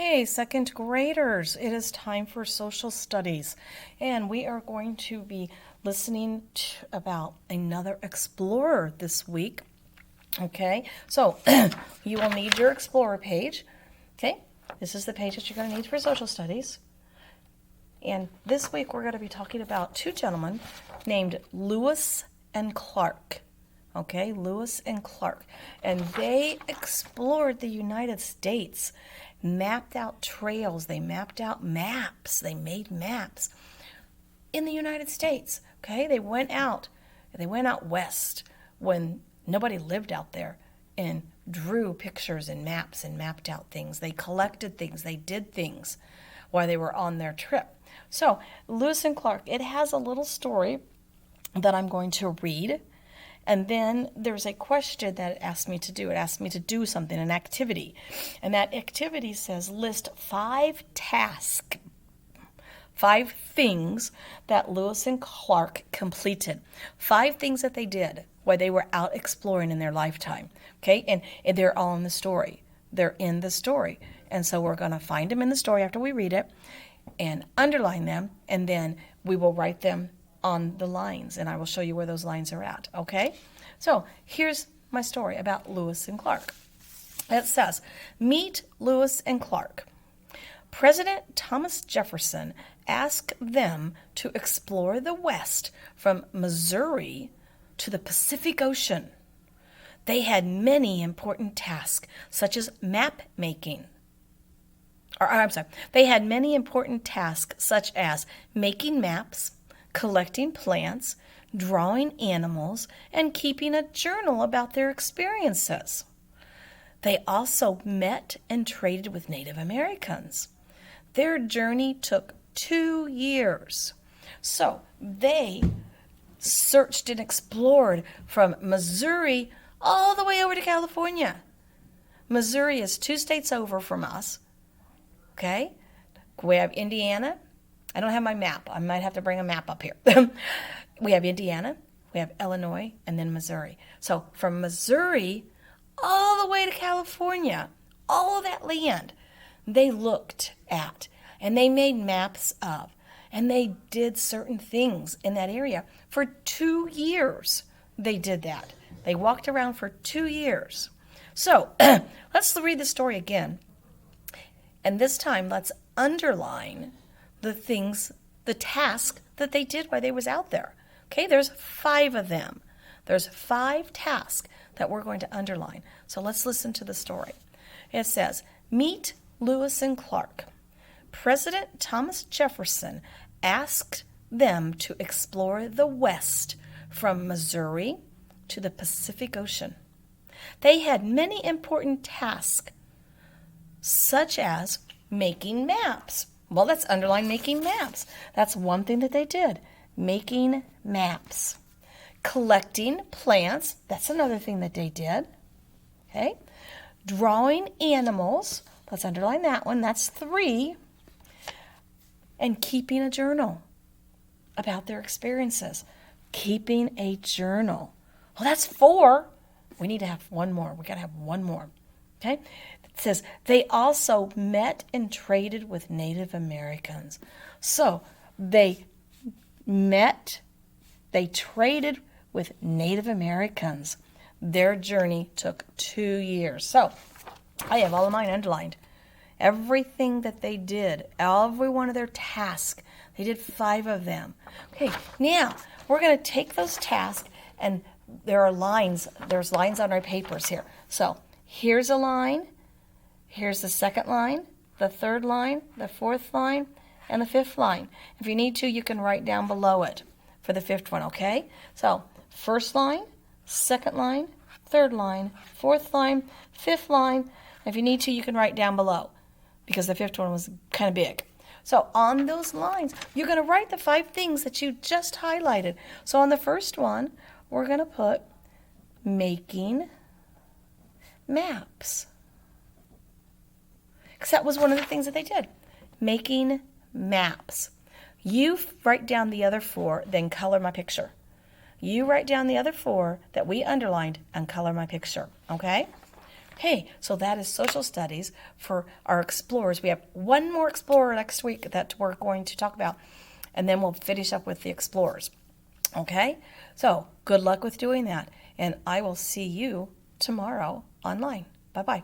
Okay, second graders, it is time for social studies, and we are going to be listening about another explorer this week. Okay, so you will need your explorer page. Okay, this is the page that you're going to need for social studies. And this week we're going to be talking about two gentlemen named Lewis and Clark. Okay, Lewis and Clark. And they explored the United States, mapped out trails, they mapped out maps, they made maps in the United States. Okay, they went out west when nobody lived out there and drew pictures and maps and mapped out things. They collected things, they did things while they were on their trip. So, Lewis and Clark, it has a little story that I'm going to read. And then there's a question that it asked me to do. It asked me to do something, an activity. And that activity says list 5 tasks, 5 things that Lewis and Clark completed. 5 things that they did while they were out exploring in their lifetime. Okay, and they're all in the story. They're in the story. And so we're going to find them in the story after we read it and underline them, and then we will write them on the lines, and I will show you where those lines are at, okay? So here's my story about Lewis and Clark. It says, meet Lewis and Clark. President Thomas Jefferson asked them to explore the West from Missouri to the Pacific Ocean. They had many important tasks, such as map making. They had many important tasks, such as making maps, collecting plants, drawing animals, and keeping a journal about their experiences. They also met and traded with Native Americans. Their journey took 2 years. So they searched and explored from Missouri all the way over to California. Missouri is 2 states over from us. Okay? We have Indiana. I don't have my map. I might have to bring a map up here. We have Indiana, we have Illinois, and then Missouri. So from Missouri all the way to California, all of that land, they looked at, and they made maps of, and they did certain things in that area. For 2 years, they did that. They walked around for 2 years. So let's read the story again. And this time, let's underline the things, the task that they did while they was out there. Okay, there's 5 of them. There's 5 tasks that we're going to underline. So let's listen to the story. It says, meet Lewis and Clark. President Thomas Jefferson asked them to explore the West from Missouri to the Pacific Ocean. They had many important tasks, such as making maps. Well, let's underline making maps. That's one thing that they did, making maps. Collecting plants, that's another thing that they did. Okay? Drawing animals, let's underline that one, that's 3. And keeping a journal about their experiences. Keeping a journal. Well, that's 4. We need to have one more. We got to have one more. Okay? It says, they also met and traded with Native Americans. So they met, they traded with Native Americans. Their journey took 2 years. So I have all of mine underlined. Everything that they did, every one of their tasks, they did 5 of them. Okay, now we're going to take those tasks, and there are lines. There's lines on our papers here. So here's a line. Here's the second line, the third line, the 4th line, and the 5th line. If you need to, you can write down below it for the 5th one, okay? So, first line, second line, third line, 4th line, 5th line. If you need to, you can write down below because the 5th one was kind of big. So, on those lines, you're going to write the 5 things that you just highlighted. So, on the first one, we're going to put making maps. Because that was one of the things that they did, making maps. You write down the other 4, then color my picture. You write down the other 4 that we underlined and color my picture, okay? Hey, so that is social studies for our explorers. We have one more explorer next week that we're going to talk about, and then we'll finish up with the explorers. Okay? So good luck with doing that, and I will see you tomorrow online. Bye-bye.